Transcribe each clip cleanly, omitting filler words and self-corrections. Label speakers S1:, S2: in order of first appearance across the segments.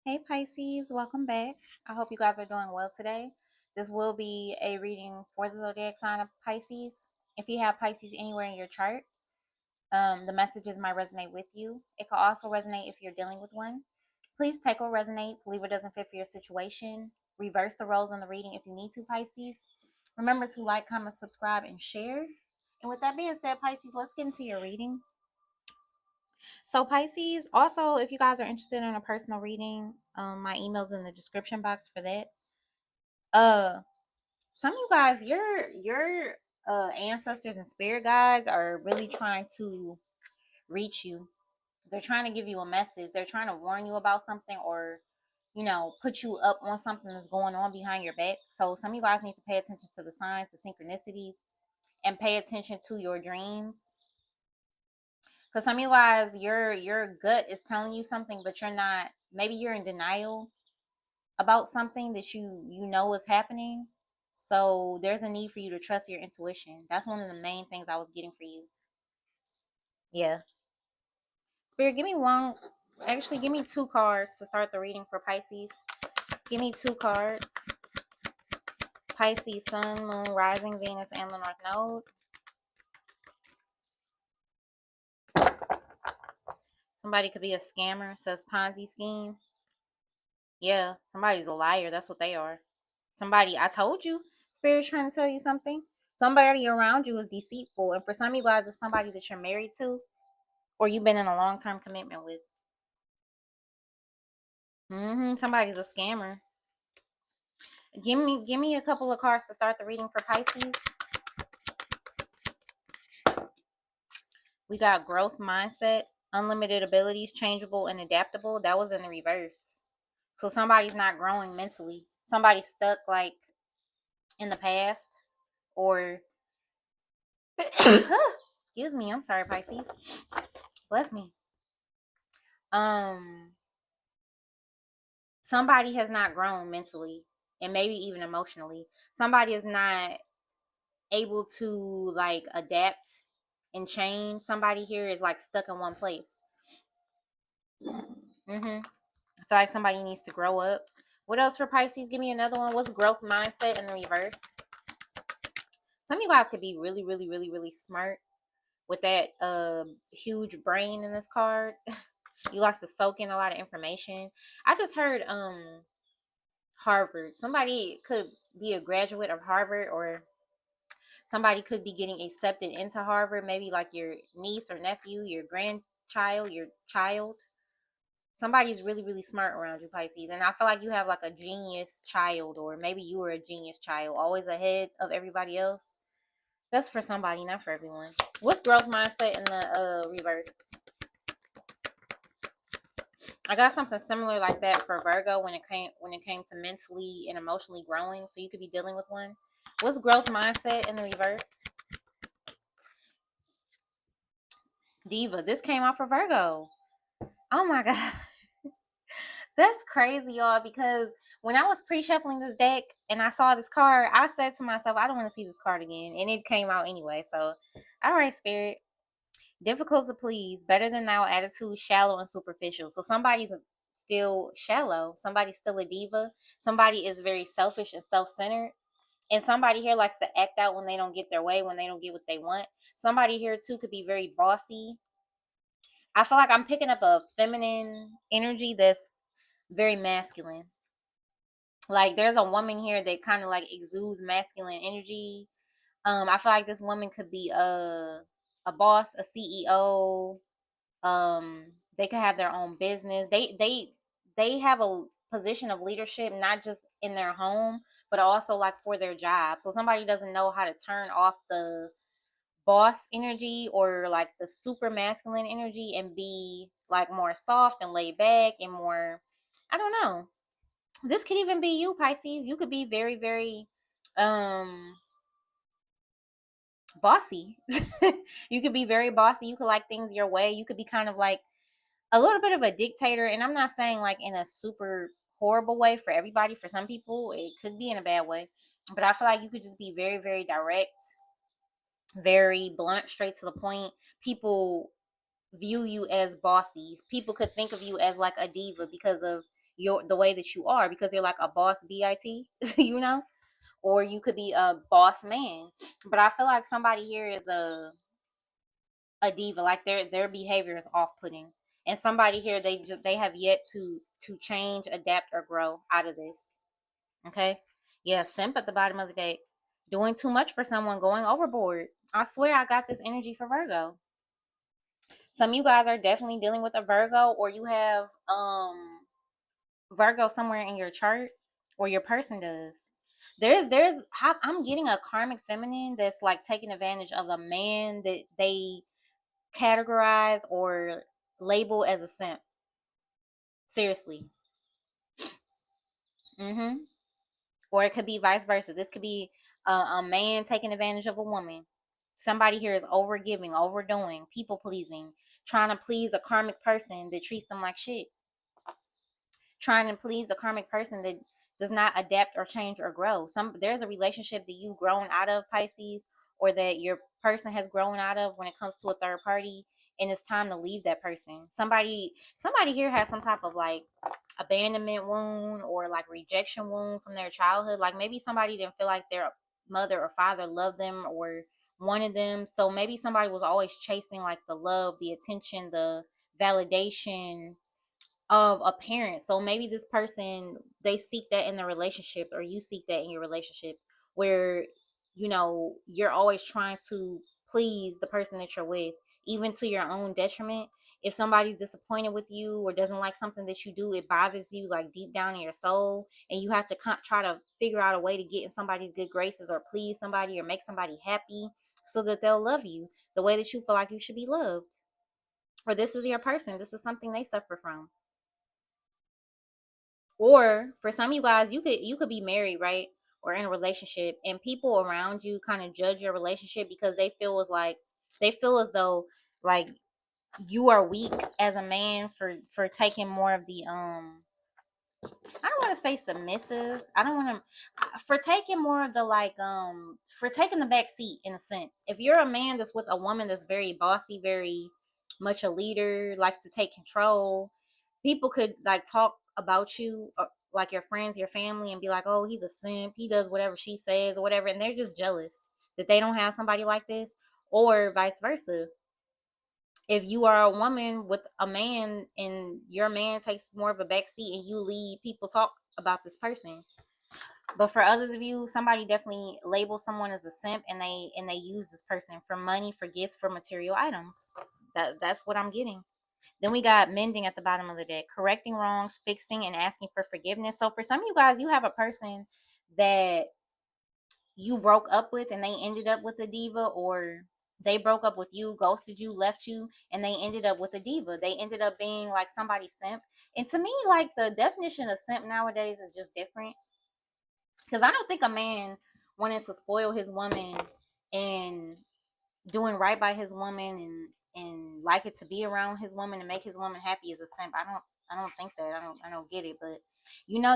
S1: Hey Pisces, welcome back. I hope you guys are doing well today. This will be a reading for the zodiac sign of Pisces. If you have Pisces anywhere in your chart, the messages might resonate with you. It could also resonate if you're dealing with one. Please take what resonates, leave what doesn't fit for your situation. Reverse the roles in the reading if you need to, Pisces. Remember to like, comment, subscribe, and share. And with that being said, Pisces, let's get into your reading. So Pisces, also if you guys are interested in a personal reading, my email's in the description box for that. Some of you guys, your ancestors and spirit guides are really trying to reach you. They're trying to give you a message. They're trying to warn you about something, or put you up on something that's going on behind your back. So some of you guys need to pay attention to the signs, the synchronicities, and pay attention to your dreams. Because some of you guys, your gut is telling you something, but you're not. Maybe you're in denial about something that you know is happening. So there's a need for you to trust your intuition. That's one of the main things I was getting for you. Yeah. Spirit, give me one. Actually, give me two cards to start the reading for Pisces. Give me two cards. Pisces, Sun, Moon, Rising, Venus, and the North Node. Somebody could be a scammer. It says Ponzi scheme. Yeah, somebody's a liar. That's what they are. Somebody, I told you, Spirit's trying to tell you something. Somebody around you is deceitful. And for some of you guys, it's somebody that you're married to or you've been in a long term commitment with. Somebody's a scammer. Give me a couple of cards to start the reading for Pisces. We got growth mindset, unlimited abilities, changeable and adaptable. That was in the reverse. So somebody's not growing mentally. Somebody's stuck like in the past, or excuse me, I'm sorry, Pisces. Bless me. Um Somebody has not grown mentally and maybe even emotionally. Somebody is not able to like adapt and change. Somebody here is like stuck in one place. I feel like somebody needs to grow up. What else for Pisces? Give me another one. What's growth mindset in the reverse? Some of you guys could be really, really, really, really smart with that huge brain in this card. You like to soak in a lot of information. I just heard Harvard. Somebody could be a graduate of Harvard, or somebody could be getting accepted into Harvard, maybe like your niece or nephew, your grandchild, your child. Somebody's really, really smart around you, Pisces. And I feel like you have like a genius child, or maybe you were a genius child, always ahead of everybody else. That's for somebody, not for everyone. What's growth mindset in the reverse? I got something similar like that for Virgo when it came to mentally and emotionally growing. So you could be dealing with one. What's growth mindset in the reverse? Diva. This came out for Virgo. Oh my god. That's crazy, y'all, because when I was pre-shuffling this deck and I saw this card, I said to myself, I don't want to see this card again. And it came out anyway. So, all right, Spirit. Difficult to please, better than now attitude, shallow and superficial. So somebody's still shallow. Somebody's still a diva. Somebody is very selfish and self-centered. And somebody here likes to act out when they don't get their way, when they don't get what they want. Somebody here too could be very bossy. I feel like I'm picking up a feminine energy that's very masculine. Like there's a woman here that kind of like exudes masculine energy. I feel like this woman could be a boss, a CEO. They could have their own business. They have a position of leadership, not just in their home, but also like for their job. So somebody doesn't know how to turn off the boss energy or like the super masculine energy and be like more soft and laid back and more, I don't know. This could even be you, Pisces. You could be very, very um bossy. You could be very bossy. You could like things your way. You could be kind of like a little bit of a dictator. And I'm not saying like in a super horrible way for everybody. For some people, it could be in a bad way. But I feel like you could just be very, very direct, very blunt, straight to the point. People view you as bossy. People could think of you as like a diva because of the way that you are, because you're like a boss bit, you know, or you could be a boss man. But I feel like somebody here is a diva. Like their behavior is off putting, and somebody here, they have yet to change, adapt, or grow out of this. Okay, yeah, simp at the bottom of the deck, doing too much for someone, going overboard. I swear I got this energy for Virgo. Some of you guys are definitely dealing with a Virgo, or you have Virgo somewhere in your chart, or your person does. I'm getting a karmic feminine that's like taking advantage of a man that they categorize or label as a simp. Seriously. Mm-hmm. Or it could be vice versa. This could be a man taking advantage of a woman. Somebody here is overgiving, overdoing, people pleasing, trying to please a karmic person that treats them like shit. Trying to please a karmic person that does not adapt or change or grow. There's a relationship that you've grown out of, Pisces, or that your person has grown out of when it comes to a third party, and it's time to leave that person. Somebody here has some type of like abandonment wound or like rejection wound from their childhood. Like maybe somebody didn't feel like their mother or father loved them or wanted them. So maybe somebody was always chasing like the love, the attention, the validation of a parent. So maybe this person, they seek that in their relationships, or you seek that in your relationships, where you're always trying to please the person that you're with, even to your own detriment. If somebody's disappointed with you or doesn't like something that you do, it bothers you like deep down in your soul, and you have to try to figure out a way to get in somebody's good graces or please somebody or make somebody happy so that they'll love you the way that you feel like you should be loved. Or this is your person, this is something they suffer from. Or for some of you guys, you could be married, right? Or in a relationship, and people around you kind of judge your relationship because they feel as though like you are weak as a man for taking more of the I don't want to say submissive. I don't want to for taking more of the like for taking the back seat in a sense. If you're a man that's with a woman that's very bossy, very much a leader, likes to take control, people could like talk about you, like your friends, your family, and be like, "Oh, he's a simp. He does whatever she says or whatever," and they're just jealous that they don't have somebody like this, or vice versa. If you are a woman with a man and your man takes more of a back seat and you lead, people talk about this person. But for others of you, somebody definitely labels someone as a simp, and they use this person for money, for gifts, for material items. That's what I'm getting. Then we got mending at the bottom of the deck, correcting wrongs, fixing, and asking for forgiveness. So for some of you guys, you have a person that you broke up with and they ended up with a diva, or they broke up with you, ghosted you, left you, and they ended up with a diva. They ended up being like somebody's simp. And to me, like the definition of simp nowadays is just different. Because I don't think a man wanting to spoil his woman and doing right by his woman and like it to be around his woman and make his woman happy is a simp. I don't think that. I don't get it. But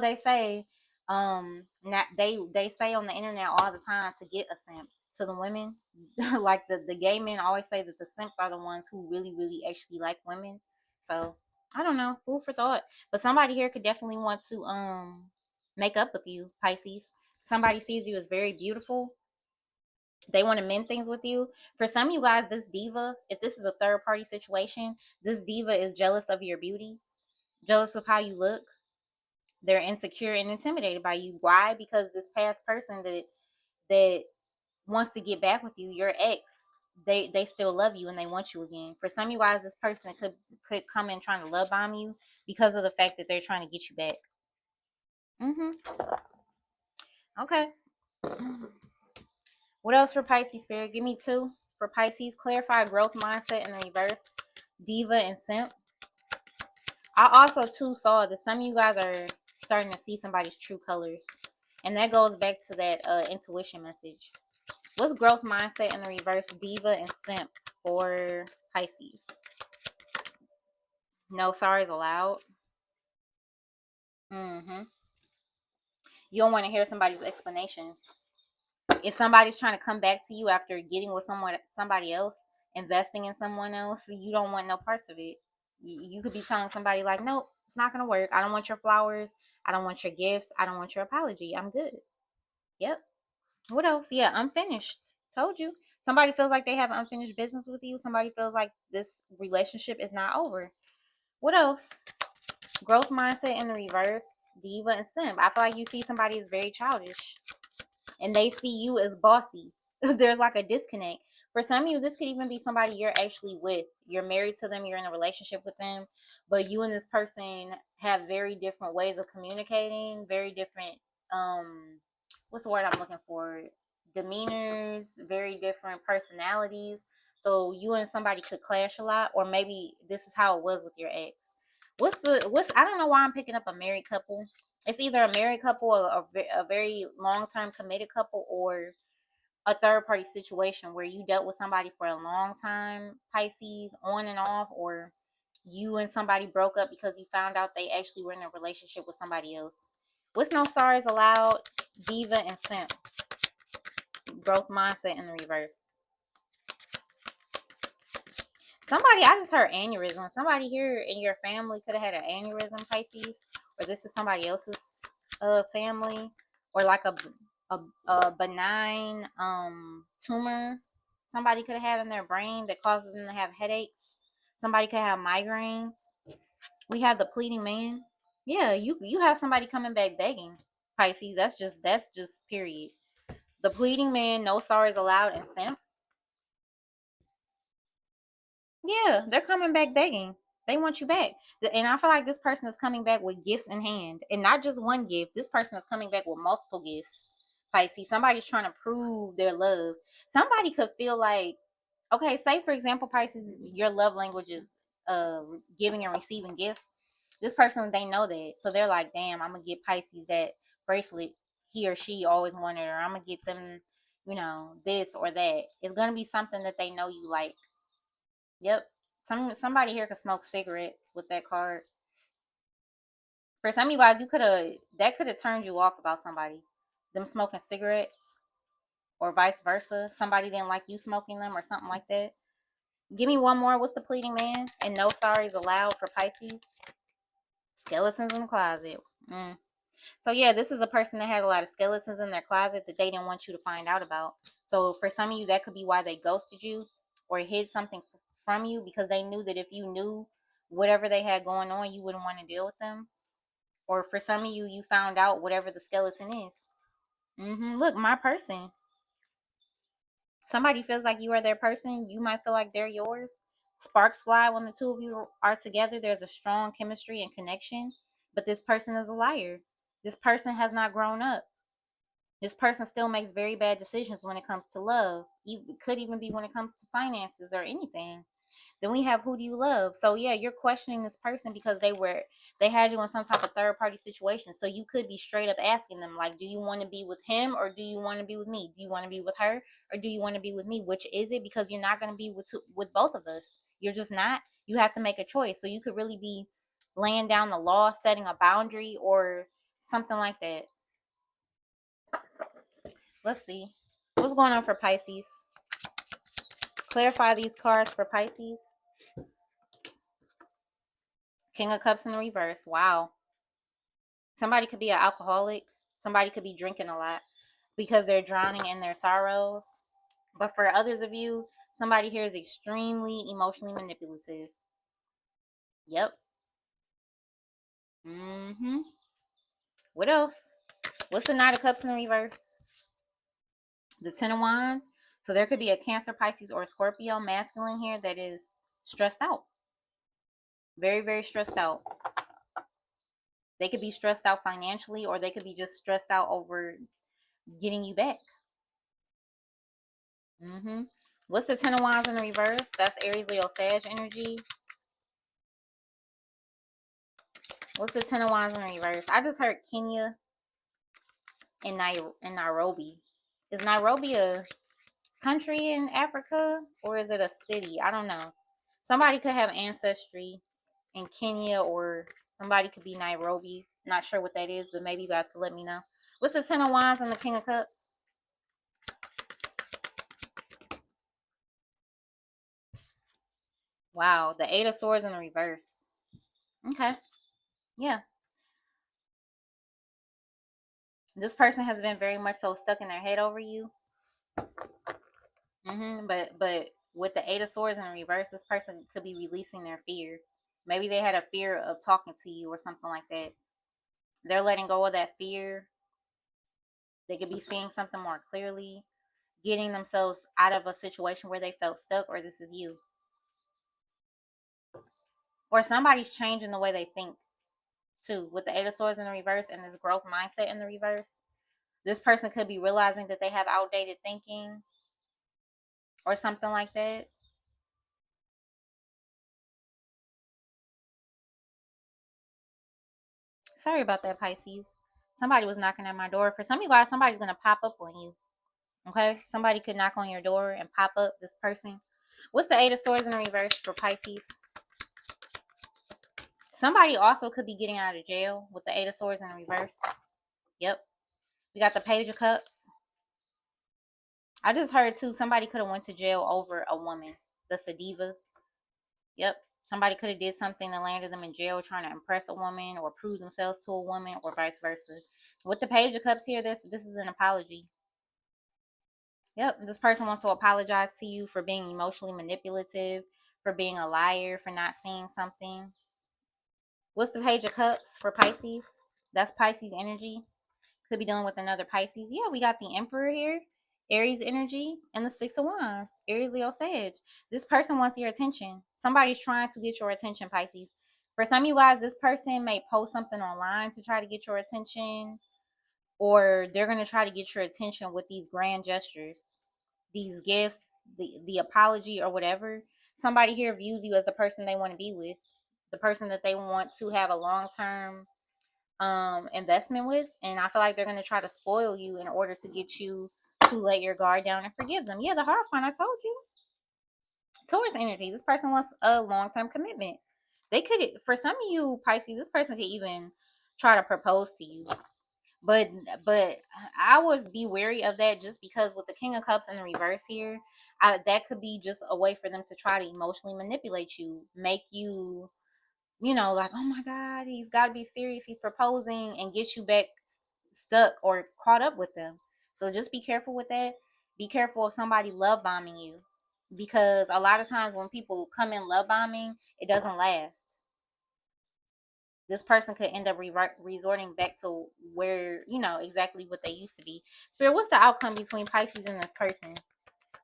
S1: they say not they say on the internet all the time to get a simp to the women. Like the gay men always say that the simps are the ones who really really actually like women. So I don't know, food for thought. But somebody here could definitely want to make up with you, Pisces. Somebody sees you as very beautiful, they want to mend things with you. For some of you guys, this diva, if this is a third party situation, this diva is jealous of your beauty, jealous of how you look. They're insecure and intimidated by you. Why? Because this past person that wants to get back with you, your ex, they still love you and they want you again. For some of you guys, this person could come in trying to love bomb you because of the fact that they're trying to get you back. Okay. What else for Pisces, Spirit? Give me two. For Pisces, clarify growth mindset in reverse, diva and simp. I also too saw that some of you guys are starting to see somebody's true colors. And that goes back to that intuition message. What's growth mindset in the reverse, diva and simp for Pisces? No sorries allowed. You don't want to hear somebody's explanations. If somebody's trying to come back to you after getting with somebody else, investing in someone else, you don't want no parts of it. You could be telling somebody like, nope, It's not gonna work. I don't want your flowers. I don't want your gifts. I don't want your apology. I'm good. Yep. What else? Yeah, unfinished. Told you. Somebody feels like they have unfinished business with you. Somebody feels like this relationship is not over. What else? Growth mindset in the reverse. Diva and simp. I feel like you see somebody is very childish and they see you as bossy. There's like a disconnect. For some of you, this could even be somebody you're actually with. You're married to them, you're in a relationship with them, but you and this person have very different ways of communicating, very different what's the word I'm looking for? Demeanors, very different personalities. So you and somebody could clash a lot, or maybe this is how it was with your ex. What's I don't know why I'm picking up a married couple. It's either a married couple, a very long term committed couple, or a third party situation where you dealt with somebody for a long time, Pisces, on and off, or you and somebody broke up because you found out they actually were in a relationship with somebody else. What's no stars allowed? Diva and simp. Growth mindset in the reverse. Somebody, I just heard aneurysm. Somebody here in your family could have had an aneurysm, Pisces, or this is somebody else's family, or like a benign tumor somebody could have had in their brain that causes them to have headaches. Somebody could have migraines. We have the pleading man. Yeah, you have somebody coming back begging, Pisces. That's just period. The pleading man, no sorries allowed, and simp. Yeah, they're coming back begging. They want you back. And I feel like this person is coming back with gifts in hand. And not just one gift. This person is coming back with multiple gifts. Pisces. Somebody's trying to prove their love. Somebody could feel like, okay, say for example, Pisces, your love language is giving and receiving gifts. This person, they know that. So they're like, damn, I'm gonna get Pisces that bracelet he or she always wanted, or I'm gonna get them, this or that. It's gonna be something that they know you like. Yep. Somebody here could smoke cigarettes with that card. For some of you guys, that could have turned you off about somebody. Them smoking cigarettes or vice versa. Somebody didn't like you smoking them or something like that. Give me one more. What's the pleading man? And no sorries allowed for Pisces. Skeletons in the closet. Mm. So yeah, this is a person that had a lot of skeletons in their closet that they didn't want you to find out about. So for some of you, that could be why they ghosted you or hid something from you, because they knew that if you knew whatever they had going on, you wouldn't want to deal with them. Or for some of you, you found out whatever the skeleton is. Look, my person. Somebody feels like you are their person. You might feel like they're yours. Sparks fly when the two of you are together. There's a strong chemistry and connection. But this person is a liar. This person has not grown up. This person still makes very bad decisions when it comes to love. It could even be when it comes to finances or anything. Then we have who do you love? So yeah, you're questioning this person because they had you in some type of third party situation. So you could be straight up asking them, like, do you want to be with him or do you want to be with me? Do you want to be with her or do you want to be with me? Which is it? Because you're not going to be with both of us. You're just not. You have to make a choice. So you could really be laying down the law, setting a boundary, or something like that. Let's see. What's going on for Pisces? Clarify these cards for Pisces. King of Cups in the reverse. Wow. Somebody could be an alcoholic. Somebody could be drinking a lot because they're drowning in their sorrows. But for others of you, somebody here is extremely emotionally manipulative. Yep. What else? What's the Knight of Cups in the reverse? The Ten of Wands. So there could be a Cancer, Pisces, or Scorpio masculine here that is stressed out. Very, very stressed out. They could be stressed out financially, or they could be just stressed out over getting you back. What's the Ten of Wands in the reverse? That's Aries, Leo, Sag energy. What's the Ten of Wands in the reverse? I just heard Kenya and Nairobi. Is Nairobi a country in Africa or is it a city? I don't know. Somebody could have ancestry in Kenya, or somebody could be Nairobi. Not sure what that is, but maybe you guys could let me know. What's the Ten of Wands and the King of Cups? Wow, the Eight of Swords in the reverse. Okay. Yeah. This person has been very much so stuck in their head over you. But with the Eight of Swords in reverse, this person could be releasing their fear. Maybe they had a fear of talking to you or something like that. They're letting go of that fear. They could be seeing something more clearly, getting themselves out of a situation where they felt stuck, or this is you. Or somebody's changing the way they think too. With the Eight of Swords in the reverse and this growth mindset in the reverse, this person could be realizing that they have outdated thinking or something like that. Sorry about that, Pisces. Somebody was knocking at my door. For some of you guys, somebody's gonna pop up on you. Okay, somebody could knock on your door and pop up this person. What's the Eight of Swords in the reverse for Pisces? Somebody also could be getting out of jail with the Eight of Swords in the reverse. Yep. We got the Page of Cups. I just heard too, somebody could have went to jail over a woman. The Sadiva. Yep. Somebody could have did something that landed them in jail trying to impress a woman or prove themselves to a woman or vice versa. With the Page of Cups here, this is an apology. Yep. This person wants to apologize to you for being emotionally manipulative, for being a liar, for not seeing something. What's the Page of Cups for Pisces? That's Pisces energy. Could be dealing with another Pisces. Yeah, we got the Emperor here, Aries energy, and the Six of Wands, Aries, Leo, Sage. This person wants your attention. Somebody's trying to get your attention, Pisces. For some of you guys, this person may post something online to try to get your attention, or they're going to try to get your attention with these grand gestures, these gifts, the apology, or whatever. Somebody here views you as the person they want to be with, the person that they want to have a long term investment with, and I feel like they're going to try to spoil you in order to get you to let your guard down and forgive them. Yeah, the Hierophant, I told you. Taurus energy, this person wants a long-term commitment. They could, for some of you Pisces, this person could even try to propose to you, but but I would be wary of that, just because with the King of Cups in the reverse here, that could be just a way for them to try to emotionally manipulate you, make you, like, oh my God, he's got to be serious. He's proposing, and get you back stuck or caught up with them. So just be careful with that. Be careful of somebody love bombing you, because a lot of times when people come in love bombing, it doesn't last. This person could end up resorting back to where, exactly what they used to be. Spirit, what's the outcome between Pisces and this person?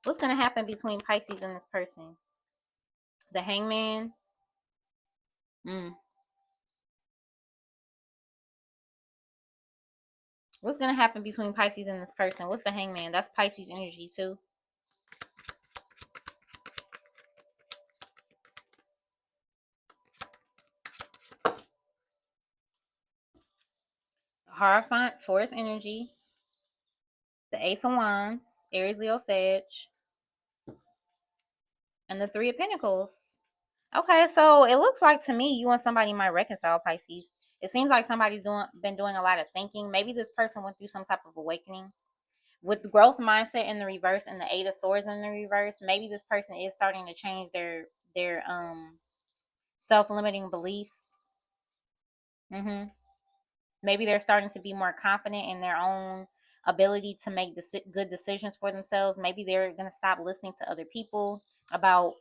S1: What's going to happen between Pisces and this person? The Hangman. Mm. What's gonna happen between Pisces and this person? What's the Hangman? That's Pisces energy too. Hierophant, Taurus energy. The Ace of Wands, Aries, Leo, Sag, and the Three of Pentacles. Okay, so it looks like to me you and somebody might reconcile, Pisces. It seems like somebody's been doing a lot of thinking. Maybe this person went through some type of awakening. With the growth mindset in the reverse and the Eight of Swords in the reverse, maybe this person is starting to change their self-limiting beliefs. Mm-hmm. Maybe they're starting to be more confident in their own ability to make good decisions for themselves. Maybe they're going to stop listening to other people about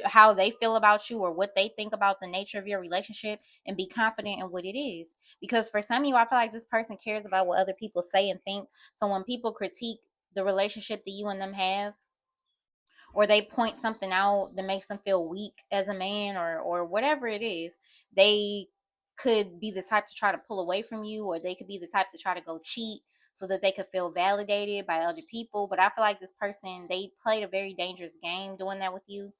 S1: how they feel about you or what they think about the nature of your relationship, and be confident in what it is. Because for some of you, I feel like this person cares about what other people say and think. So when people critique the relationship that you and them have, or they point something out that makes them feel weak as a man, or whatever it is, they could be the type to try to pull away from you, or they could be the type to try to go cheat so that they could feel validated by other people. But I feel like this person, they played a very dangerous game doing that with you,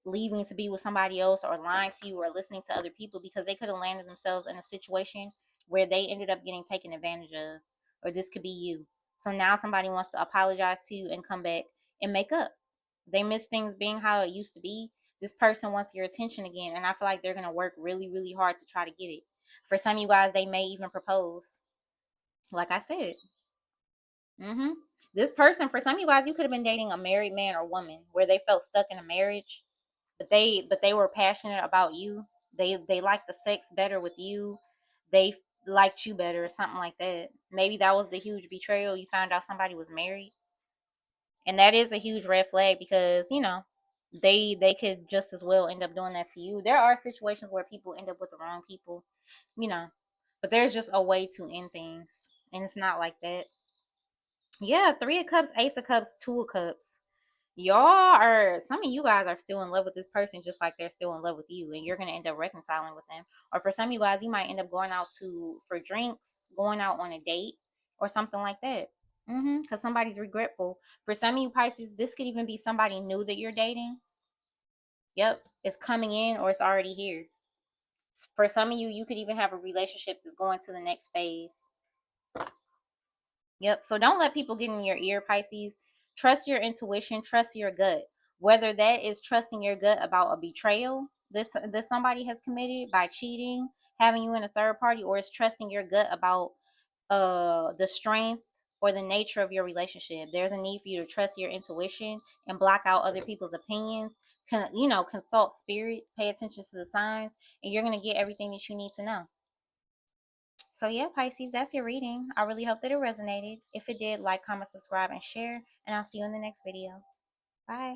S1: leaving to be with somebody else, or lying to you, or listening to other people, because they could have landed themselves in a situation where they ended up getting taken advantage of. Or this could be you. So now somebody wants to apologize to you and come back and make up. They miss things being how it used to be. This person wants your attention again, and I feel like they're going to work really, really hard to try to get it. For some of you guys, they may even propose, like I said. Mm-hmm. This person, for some of you guys, you could have been dating a married man or woman where they felt stuck in a marriage, but they were passionate about you. They like the sex better with you. they liked you better or something like that. Maybe that was the huge betrayal. You found out somebody was married. And that is a huge red flag because, they could just as well end up doing that to you. There are situations where people end up with the wrong people, you know, but there's just a way to end things. And it's not like that. Yeah, 3 of Cups, Ace of Cups, 2 of Cups. Y'all are, some of you guys are still in love with this person just like they're still in love with you, and you're going to end up reconciling with them. Or for some of you guys, you might end up going out for drinks, going out on a date or something like that. Because somebody's regretful. For some of you Pisces, this could even be somebody new that you're dating. Yep, it's coming in or it's already here. For some of you, you could even have a relationship that's going to the next phase. Yep. So don't let people get in your ear, Pisces. Trust your intuition, trust your gut. Whether that is trusting your gut about a betrayal this somebody has committed by cheating, having you in a third party, or it's trusting your gut about the strength or the nature of your relationship. There's a need for you to trust your intuition and block out other people's opinions. Consult spirit, pay attention to the signs, and you're going to get everything that you need to know. So yeah, Pisces, that's your reading. I really hope that it resonated. If it did, like, comment, subscribe, and share. And I'll see you in the next video. Bye.